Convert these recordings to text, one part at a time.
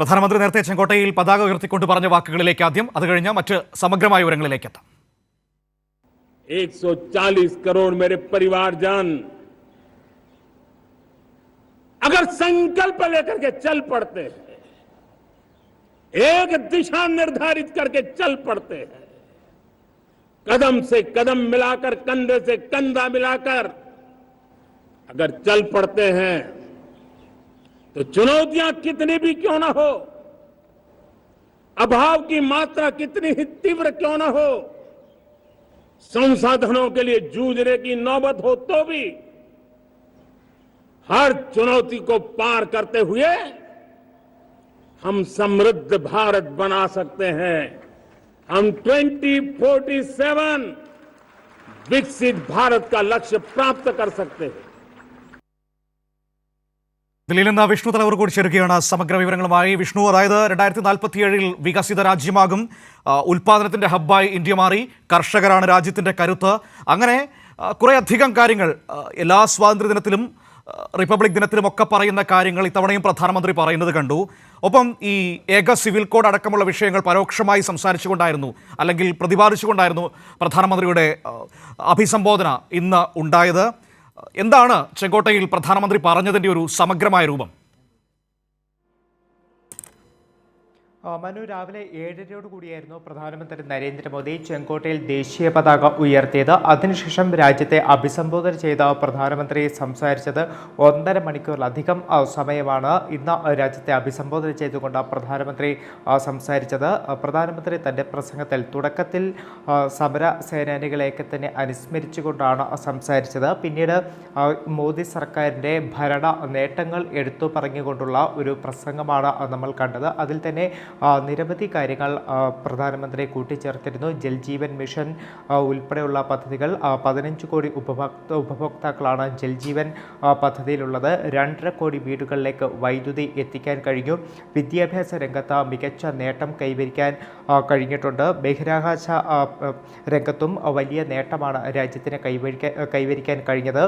പ്രധാനമന്ത്രി നേരത്തെ ചെങ്കോട്ടയിൽ പതാക ഉയർത്തിക്കൊണ്ട് പറഞ്ഞ വാക്കുകളിലേക്ക് ആദ്യം, അത് കഴിഞ്ഞ മറ്റ് സമഗ്രമായ വിവരങ്ങളിലേക്ക് എത്താം. 140 करोड़ मेरे परिवारजन अगर संकल्प लेकर के चल पड़ते हैं, एक दिशा निर्धारित करके चल पड़ते हैं, कदम से कदम मिलाकर, कंधे से कंधा मिलाकर अगर चल पड़ते हैं तो चुनौतियां कितनी भी क्यों ना हो, अभाव की मात्रा कितनी ही तीव्र क्यों ना हो, संसाधनों के लिए जूझने की नौबत हो तो भी हर चुनौती को पार करते हुए हम समृद्ध भारत बना सकते हैं। हम 2047 विकसित भारत का लक्ष्य प्राप्त कर सकते हैं. ദില്ലിയിൽ നിന്ന് വിഷ്ണു തലവർ കൂടി ചേരുകയാണ് സമഗ്ര വിവരങ്ങളുമായി. വിഷ്ണു, അതായത് 2047 വികസിത രാജ്യമാകും, ഉൽപാദനത്തിന്റെ ഹബ്ബായി ഇന്ത്യ മാറി, കർഷകരാണ് രാജ്യത്തിന്റെ കരുത്ത്, അങ്ങനെ കുറേ അധികം കാര്യങ്ങൾ എല്ലാ സ്വാതന്ത്ര്യദിനത്തിലും റിപ്പബ്ലിക് ദിനത്തിലും ഒക്കെ പറയുന്ന കാര്യങ്ങൾ ഇത്തവണയും പ്രധാനമന്ത്രി പറയുന്നത് കണ്ടു. ഒപ്പം ഈ ഏക സിവിൽ കോഡ് അടക്കമുള്ള വിഷയങ്ങൾ പരോക്ഷമായി സംസാരിച്ചുകൊണ്ടായിരുന്നു, അല്ലെങ്കിൽ പ്രതിപാദിച്ചുകൊണ്ടായിരുന്നു പ്രധാനമന്ത്രിയുടെ അഭിസംബോധന ഇന്ന് ഉണ്ടായത്. എന്താണ് ചെങ്കോട്ടയിൽ പ്രധാനമന്ത്രി പറഞ്ഞതിൻ്റെ ഒരു സമഗ്രമായ രൂപം? മനു, രാവിലെ 7:30 കൂടിയായിരുന്നു പ്രധാനമന്ത്രി നരേന്ദ്രമോദി ചെങ്കോട്ടയിൽ ദേശീയ പതാക ഉയർത്തിയത്. അതിനുശേഷം രാജ്യത്തെ അഭിസംബോധന ചെയ്ത പ്രധാനമന്ത്രി സംസാരിച്ചത് 1.5 മണിക്കൂറിലധികം സമയമാണ്. ഇന്ന് രാജ്യത്തെ അഭിസംബോധന ചെയ്തുകൊണ്ട് പ്രധാനമന്ത്രി സംസാരിച്ചത്. പ്രധാനമന്ത്രി തൻ്റെ പ്രസംഗത്തിൽ തുടക്കത്തിൽ സമര സേനാനികളെയൊക്കെ തന്നെ അനുസ്മരിച്ചുകൊണ്ടാണ് സംസാരിച്ചത്. പിന്നീട് മോദി സർക്കാരിൻ്റെ ഭരണ നേട്ടങ്ങൾ എടുത്തു പറഞ്ഞുകൊണ്ടുള്ള ഒരു പ്രസംഗമാണ് നമ്മൾ കണ്ടത്. അതിൽ തന്നെ നിരവധി കാര്യങ്ങൾ പ്രധാനമന്ത്രി കൂട്ടിച്ചേർത്തിരുന്നു. ജൽജീവൻ മിഷൻ ഉൾപ്പെടെയുള്ള പദ്ധതികൾ, 15 കോടി ഉപഭോക്താക്കളാണ് ജൽജീവൻ പദ്ധതിയിലുള്ളത്. 2.5 കോടി വീടുകളിലേക്ക് വൈദ്യുതി എത്തിക്കാൻ കഴിഞ്ഞു. വിദ്യാഭ്യാസ രംഗത്ത് മികച്ച നേട്ടം കൈവരിക്കാൻ കഴിഞ്ഞിട്ടുണ്ട്. ബഹിരാകാശ രംഗത്തും വലിയ നേട്ടമാണ് രാജ്യത്തിന് കൈവരിക്കാൻ കഴിഞ്ഞത്.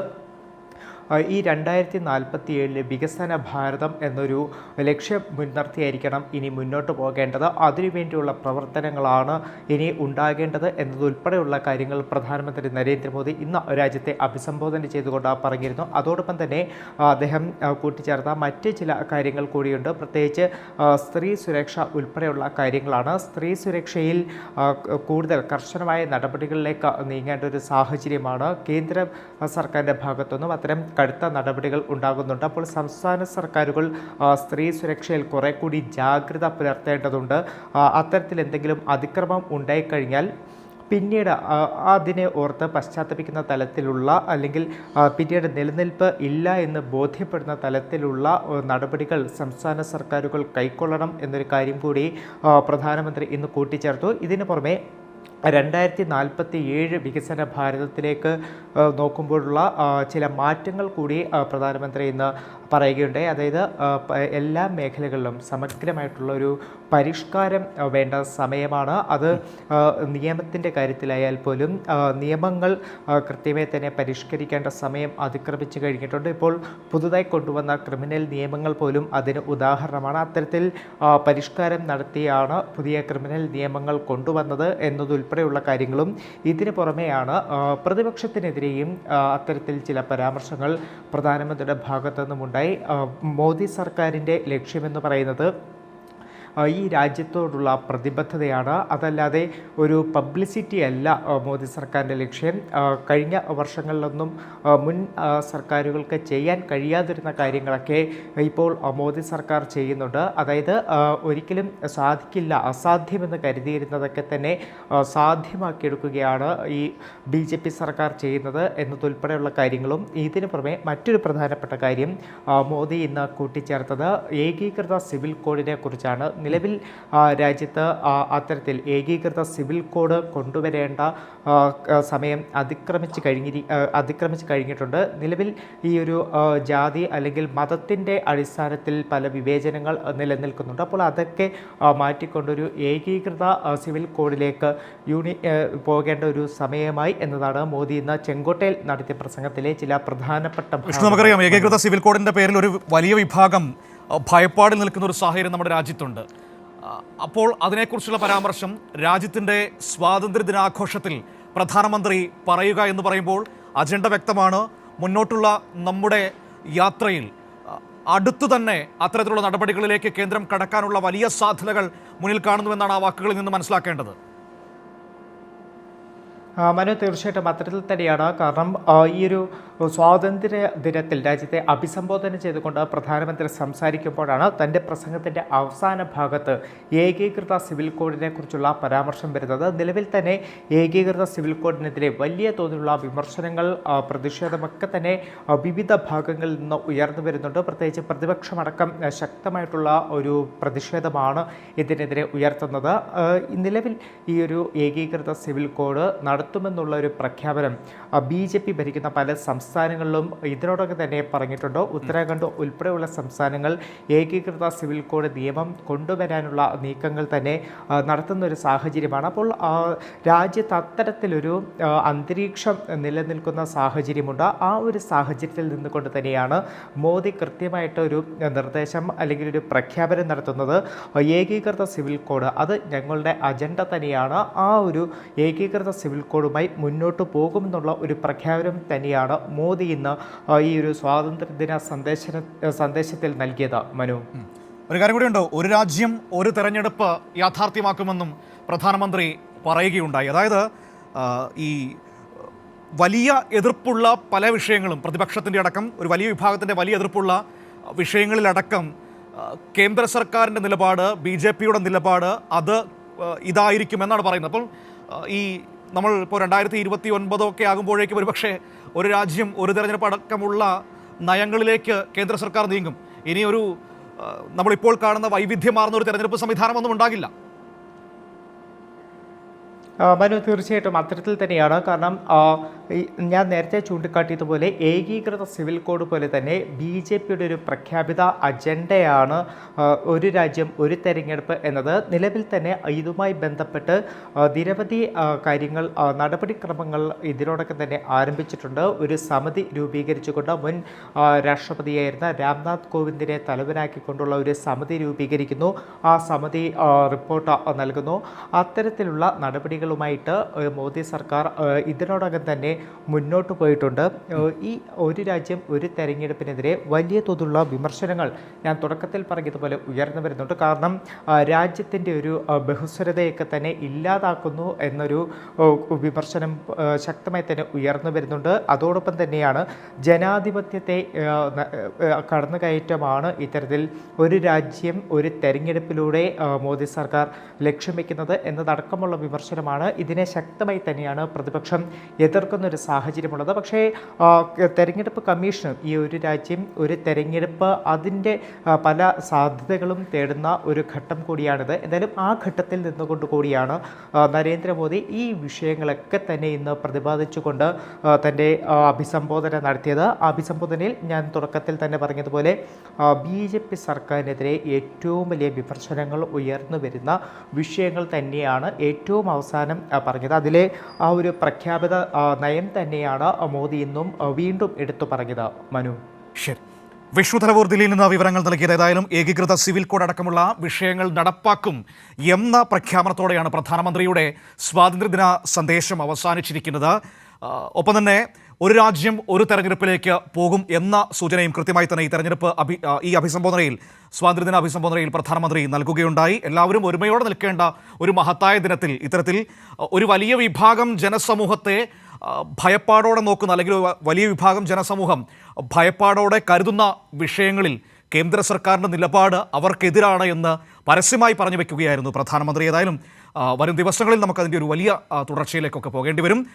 ഈ 2047 വികസന ഭാരതം എന്നൊരു ലക്ഷ്യം മുൻനിർത്തിയായിരിക്കണം ഇനി മുന്നോട്ട് പോകേണ്ടത്. അതിനുവേണ്ടിയുള്ള പ്രവർത്തനങ്ങളാണ് ഇനി ഉണ്ടാകേണ്ടത് എന്നതുൾപ്പെടെയുള്ള കാര്യങ്ങൾ പ്രധാനമന്ത്രി നരേന്ദ്രമോദി ഇന്ന് രാജ്യത്തെ അഭിസംബോധന ചെയ്തുകൊണ്ട് പറഞ്ഞിരുന്നു. അതോടൊപ്പം തന്നെ അദ്ദേഹം കൂട്ടിച്ചേർത്ത മറ്റ് ചില കാര്യങ്ങൾ കൂടിയുണ്ട്. പ്രത്യേകിച്ച് സ്ത്രീ സുരക്ഷ ഉൾപ്പെടെയുള്ള കാര്യങ്ങളാണ്. സ്ത്രീ സുരക്ഷയിൽ കൂടുതൽ കർശനമായ നടപടികളിലേക്ക് നീങ്ങേണ്ട ഒരു സാഹചര്യമാണ്. കേന്ദ്ര സർക്കാരിൻ്റെ ഭാഗത്തുനിന്നും അത്തരം കടുത്ത നടപടികൾ ഉണ്ടാകുന്നുണ്ട്. അപ്പോൾ സംസ്ഥാന സർക്കാരുകൾ സ്ത്രീ സുരക്ഷയിൽ കുറെ കൂടി ജാഗ്രത പുലർത്തേണ്ടതുണ്ട്. അത്തരത്തിൽ എന്തെങ്കിലും അതിക്രമം ഉണ്ടായിക്കഴിഞ്ഞാൽ പിന്നീട് അതിനെ ഓർത്ത് പശ്ചാത്തപിക്കുന്ന തലത്തിലുള്ള, അല്ലെങ്കിൽ പിന്നീട് നിലനിൽപ്പ് ഇല്ല എന്ന് ബോധ്യപ്പെടുന്ന തലത്തിലുള്ള നടപടികൾ സംസ്ഥാന സർക്കാരുകൾ കൈക്കൊള്ളണം എന്നൊരു കാര്യം കൂടി പ്രധാനമന്ത്രി ഇന്ന് കൂട്ടിച്ചേർത്തു. ഇതിനു പുറമെ 2047 വികസന ഭാരതത്തിലേക്ക് നോക്കുമ്പോഴുള്ള ചില മാറ്റങ്ങൾ കൂടി പ്രധാനമന്ത്രി ഇന്ന് പറയുകയുണ്ടായി. അതായത് എല്ലാ മേഖലകളിലും സമഗ്രമായിട്ടുള്ള ഒരു പരിഷ്കാരം വേണ്ട സമയമാണ്. അത് നിയമത്തിൻ്റെ കാര്യത്തിലായാൽ പോലും നിയമങ്ങൾ കൃത്യമായി തന്നെ പരിഷ്കരിക്കേണ്ട സമയം അതിക്രമിച്ചു കഴിഞ്ഞിട്ടുണ്ട്. ഇപ്പോൾ പുതുതായി കൊണ്ടുവന്ന ക്രിമിനൽ നിയമങ്ങൾ പോലും അതിന് ഉദാഹരണമാണ്. അത്തരത്തിൽ പരിഷ്കാരം നടത്തിയാണ് പുതിയ ക്രിമിനൽ നിയമങ്ങൾ കൊണ്ടുവന്നത് എന്നതുൾപ്പെടെയുള്ള കാര്യങ്ങളും. ഇതിന് പുറമെയാണ് പ്രതിപക്ഷത്തിനെതിരെയും അത്തരത്തിൽ ചില പരാമർശങ്ങൾ പ്രധാനമന്ത്രിയുടെ ഭാഗത്തു നിന്നുമുണ്ടായി. മോദി സർക്കാരിൻ്റെ ലക്ഷ്യമെന്ന് പറയുന്നത് ഈ രാജ്യത്തോടുള്ള പ്രതിബദ്ധതയാണ്, അതല്ലാതെ ഒരു പബ്ലിസിറ്റി അല്ല മോദി സർക്കാരിൻ്റെ ലക്ഷ്യം. കഴിഞ്ഞ വർഷങ്ങളിലൊന്നും മുൻ സർക്കാരുകൾക്ക് ചെയ്യാൻ കഴിയാതിരുന്ന കാര്യങ്ങളൊക്കെ ഇപ്പോൾ മോദി സർക്കാർ ചെയ്യുന്നുണ്ട്. അതായത് ഒരിക്കലും സാധിക്കില്ല, അസാധ്യമെന്ന് കരുതിയിരുന്നതൊക്കെ തന്നെ സാധ്യമാക്കിയെടുക്കുകയാണ് ഈ BJP സർക്കാർ ചെയ്യുന്നത് എന്നതുൾപ്പെടെയുള്ള കാര്യങ്ങളും. ഇതിന് പുറമെ മറ്റൊരു പ്രധാനപ്പെട്ട കാര്യം മോദി ഇന്ന് കൂട്ടിച്ചേർത്തത് ഏകീകൃത സിവിൽ കോഡിനെ കുറിച്ചാണ്. നിലവിൽ രാജ്യത്ത് അത്തരത്തിൽ ഏകീകൃത സിവിൽ കോഡ് കൊണ്ടുവരേണ്ട സമയം അതിക്രമിച്ച് കഴിഞ്ഞിട്ടുണ്ട്. നിലവിൽ ഈ ഒരു ജാതി അല്ലെങ്കിൽ മതത്തിൻ്റെ അടിസ്ഥാനത്തിൽ പല വിവേചനങ്ങൾ നിലനിൽക്കുന്നുണ്ട്. അപ്പോൾ അതൊക്കെ മാറ്റിക്കൊണ്ടൊരു ഏകീകൃത സിവിൽ കോഡിലേക്ക് പോകേണ്ട ഒരു സമയമായി എന്നതാണ് മോദി ഇന്ന് ചെങ്കോട്ടയിൽ നടത്തിയ പ്രസംഗത്തിലെ ചില പ്രധാനപ്പെട്ട. നമുക്കറിയാം, ഏകീകൃത സിവിൽ കോഡിൻ്റെ പേരിൽ ഒരു വലിയ വിഭാഗം ഭയപ്പാടിൽ നിൽക്കുന്ന ഒരു സാഹചര്യം നമ്മുടെ രാജ്യത്തുണ്ട്. അപ്പോൾ അതിനെക്കുറിച്ചുള്ള പരാമർശം രാജ്യത്തിൻ്റെ സ്വാതന്ത്ര്യ ദിനാഘോഷത്തിൽ പ്രധാനമന്ത്രി പറയുക എന്ന് പറയുമ്പോൾ അജണ്ട വ്യക്തമാണ്. മുന്നോട്ടുള്ള നമ്മുടെ യാത്രയിൽ അടുത്തു തന്നെ അത്തരത്തിലുള്ള നടപടികളിലേക്ക് കേന്ദ്രം കടക്കാനുള്ള വലിയ സാധ്യതകൾ മുന്നിൽ കാണുന്നുവെന്നാണ് ആ വാക്കുകളിൽ നിന്ന് മനസ്സിലാക്കേണ്ടത്. മനു, തീർച്ചയായിട്ടും അത്തരത്തിൽ തന്നെയാണ്. കാരണം ഈ ഒരു സ്വാതന്ത്ര്യ ദിനത്തിൽ രാജ്യത്തെ അഭിസംബോധന ചെയ്തുകൊണ്ട് പ്രധാനമന്ത്രി സംസാരിക്കുമ്പോഴാണ് തൻ്റെ പ്രസംഗത്തിൻ്റെ അവസാന ഭാഗത്ത് ഏകീകൃത സിവിൽ കോഡിനെ കുറിച്ചുള്ള പരാമർശം വരുന്നത്. നിലവിൽ തന്നെ ഏകീകൃത സിവിൽ കോഡിനെതിരെ വലിയ തോതിലുള്ള വിമർശനങ്ങൾ, പ്രതിഷേധമൊക്കെ തന്നെ വിവിധ ഭാഗങ്ങളിൽ നിന്ന് ഉയർന്നു വരുന്നുണ്ട്. പ്രത്യേകിച്ച് പ്രതിപക്ഷമടക്കം ശക്തമായിട്ടുള്ള ഒരു പ്രതിഷേധമാണ് ഇതിനെതിരെ ഉയർത്തുന്നത്. നിലവിൽ ഈ ഒരു ഏകീകൃത സിവിൽ കോഡ് നടത്തുമെന്നുള്ള ഒരു പ്രഖ്യാപനം BJP ഭരിക്കുന്ന പല സംസ്ഥാനങ്ങളിലും ഇതിനോടൊക്കെ തന്നെ പറഞ്ഞിട്ടുണ്ട്. ഉത്തരാഖണ്ഡ് ഉൾപ്പെടെയുള്ള സംസ്ഥാനങ്ങൾ ഏകീകൃത സിവിൽ കോഡ് നിയമം കൊണ്ടുവരാനുള്ള നീക്കങ്ങൾ തന്നെ നടത്തുന്ന ഒരു സാഹചര്യമാണ്. അപ്പോൾ രാജ്യത്ത് അത്തരത്തിലൊരു അന്തരീക്ഷം നിലനിൽക്കുന്ന സാഹചര്യമുണ്ട്. ആ ഒരു സാഹചര്യത്തിൽ നിന്നുകൊണ്ട് തന്നെയാണ് മോദി കൃത്യമായിട്ടൊരു നിർദ്ദേശം അല്ലെങ്കിൽ ഒരു പ്രഖ്യാപനം നടത്തുന്നത്. ഏകീകൃത സിവിൽ കോഡ് അത് ഞങ്ങളുടെ അജണ്ട തന്നെയാണ്. ആ ഒരു ഏകീകൃത സിവിൽ കോഡുമായി മുന്നോട്ട് പോകുമെന്നുള്ള ഒരു പ്രഖ്യാപനം തന്നെയാണ് മോദി ഇന്ന് ഈ ഒരു സ്വാതന്ത്ര്യദിന സന്ദേശത്തിൽ നൽകിയത്. മനു, ഒരു കാര്യം കൂടിയുണ്ട്. ഒരു രാജ്യം ഒരു തെരഞ്ഞെടുപ്പ് യാഥാർത്ഥ്യമാക്കുമെന്നും പ്രധാനമന്ത്രി പറയുകയുണ്ടായി. അതായത് ഈ വലിയ എതിർപ്പുള്ള പല വിഷയങ്ങളും, പ്രതിപക്ഷത്തിൻ്റെ അടക്കം ഒരു വലിയ വിഭാഗത്തിൻ്റെ വലിയ എതിർപ്പുള്ള വിഷയങ്ങളിലടക്കം കേന്ദ്ര സർക്കാരിൻ്റെ നിലപാട്, BJPയുടെ നിലപാട് അത് ഇതായിരിക്കുമെന്നാണ് പറയുന്നത്. അപ്പോൾ ഈ നമ്മൾ ഇപ്പോൾ 2029 ആകുമ്പോഴേക്കും ഒരുപക്ഷെ ഒരു രാജ്യം ഒരു തെരഞ്ഞെടുപ്പ് അടക്കമുള്ള നയങ്ങളിലേക്ക് കേന്ദ്ര സർക്കാർ നീങ്ങും. ഇനിയൊരു നമ്മളിപ്പോൾ കാണുന്ന വൈവിധ്യമാർന്ന ഒരു തെരഞ്ഞെടുപ്പ് സംവിധാനമൊന്നും ഉണ്ടാകില്ല. മനു, തീർച്ചയായിട്ടും അത്തരത്തിൽ തന്നെയാണ്. കാരണം ഞാൻ നേരത്തെ ചൂണ്ടിക്കാട്ടിയതുപോലെ ഏകീകൃത സിവിൽ കോഡ് പോലെ തന്നെ BJPയുടെ ഒരു പ്രഖ്യാപിത അജണ്ടയാണ് ഒരു രാജ്യം ഒരു തെരഞ്ഞെടുപ്പ് എന്നത്. നിലവിൽ തന്നെ ഇതുമായി ബന്ധപ്പെട്ട് നിരവധി കാര്യങ്ങൾ, നടപടിക്രമങ്ങൾ ഇതിനോടൊപ്പം തന്നെ ആരംഭിച്ചിട്ടുണ്ട്. ഒരു സമിതി രൂപീകരിച്ചുകൊണ്ട് മുൻ രാഷ്ട്രപതിയായിരുന്ന രാംനാഥ് കോവിന്ദിനെ തലവനാക്കിക്കൊണ്ടുള്ള ഒരു സമിതി രൂപീകരിക്കുന്നു. ആ സമിതി റിപ്പോർട്ട് നൽകുന്നു. അത്തരത്തിലുള്ള നടപടികളുമായിട്ട് മോദി സർക്കാർ ഇതിനോടകം തന്നെ മുന്നോട്ട് പോയിട്ടുണ്ട്. ഈ ഒരു രാജ്യം ഒരു തെരഞ്ഞെടുപ്പിനെതിരെ വലിയ തോതിലുള്ള വിമർശനങ്ങൾ ഞാൻ തുടക്കത്തിൽ പറഞ്ഞതുപോലെ ഉയർന്നു വരുന്നുണ്ട്. കാരണം രാജ്യത്തിൻ്റെ ഒരു ബഹുസ്വരതയൊക്കെ തന്നെ ഇല്ലാതാക്കുന്നു എന്നൊരു വിമർശനം ശക്തമായി തന്നെ ഉയർന്നു വരുന്നുണ്ട്. അതോടൊപ്പം തന്നെയാണ് ജനാധിപത്യത്തെ കടന്നുകയറ്റമാണ് ഇത്തരത്തിൽ ഒരു രാജ്യം ഒരു തെരഞ്ഞെടുപ്പിലൂടെ മോദി സർക്കാർ ലക്ഷ്യം വയ്ക്കുന്നത് എന്നതടക്കമുള്ള വിമർശനമാണ്. ഇതിനെ ശക്തമായി തന്നെയാണ് പ്രതിപക്ഷം എതിർക്കുന്നൊരു സാഹചര്യമുള്ളത്. പക്ഷേ തെരഞ്ഞെടുപ്പ് കമ്മീഷനും ഈ ഒരു രാജ്യം ഒരു തെരഞ്ഞെടുപ്പ് അതിൻ്റെ പല സാധ്യതകളും തേടുന്ന ഒരു ഘട്ടം കൂടിയാണിത്. എന്തായാലും ആ ഘട്ടത്തിൽ നിന്നുകൊണ്ട് കൂടിയാണ് നരേന്ദ്രമോദി ഈ വിഷയങ്ങളൊക്കെ തന്നെ ഇന്ന് പ്രതിപാദിച്ചുകൊണ്ട് തൻ്റെ അഭിസംബോധന നടത്തിയത്. ആ അഭിസംബോധനയിൽ ഞാൻ തുടക്കത്തിൽ തന്നെ പറഞ്ഞതുപോലെ BJP സർക്കാരിനെതിരെ ഏറ്റവും വലിയ വിമർശനങ്ങൾ ഉയർന്നു വരുന്ന വിഷയങ്ങൾ തന്നെയാണ് ഏറ്റവും അവസാനം പറഞ്ഞത്. അതിലെ ആ ഒരു പ്രഖ്യാപിത നയം തന്നെയാണ് മോദി ഇന്നും വീണ്ടും എടുത്തു പറഞ്ഞത്. മനു, ശരി. വിഷ്ണു തലവൂർ ദില്ലിയിൽ നിന്ന് വിവരങ്ങൾ നൽകിയത്. ഏതായാലും ഏകീകൃത സിവിൽ കോഡ് അടക്കമുള്ള വിഷയങ്ങൾ നടപ്പാക്കും എന്ന പ്രഖ്യാപനത്തോടെയാണ് പ്രധാനമന്ത്രിയുടെ സ്വാതന്ത്ര്യദിന സന്ദേശം അവസാനിച്ചിരിക്കുന്നത്. ഒപ്പം തന്നെ ഒരു രാജ്യം ഒരു തെരഞ്ഞെടുപ്പിലേക്ക് പോകും എന്ന സൂചനയും കൃത്യമായി തന്നെ ഈ അഭിസംബോധനയിൽ, സ്വാതന്ത്ര്യദിന അഭിസംബോധനയിൽ പ്രധാനമന്ത്രി നൽകുകയുണ്ടായി. എല്ലാവരും ഒരുമയോടെ നിൽക്കേണ്ട ഒരു മഹത്തായ ദിനത്തിൽ ഇത്തരത്തിൽ ഒരു വലിയ വിഭാഗം ജനസമൂഹത്തെ ഭയപ്പാടോടെ നോക്കുന്ന, അല്ലെങ്കിൽ വലിയ വിഭാഗം ജനസമൂഹം ഭയപ്പാടോടെ കരുതുന്ന വിഷയങ്ങളിൽ കേന്ദ്ര സർക്കാരിൻ്റെ നിലപാട് അവർക്കെതിരാണ് എന്ന് പരസ്യമായി പറഞ്ഞു വെക്കുകയായിരുന്നു പ്രധാനമന്ത്രി. ഏതായാലും വരും ദിവസങ്ങളിൽ നമുക്കതിൻ്റെ ഒരു വലിയ തുടർച്ചയിലേക്കൊക്കെ പോകേണ്ടി വരും.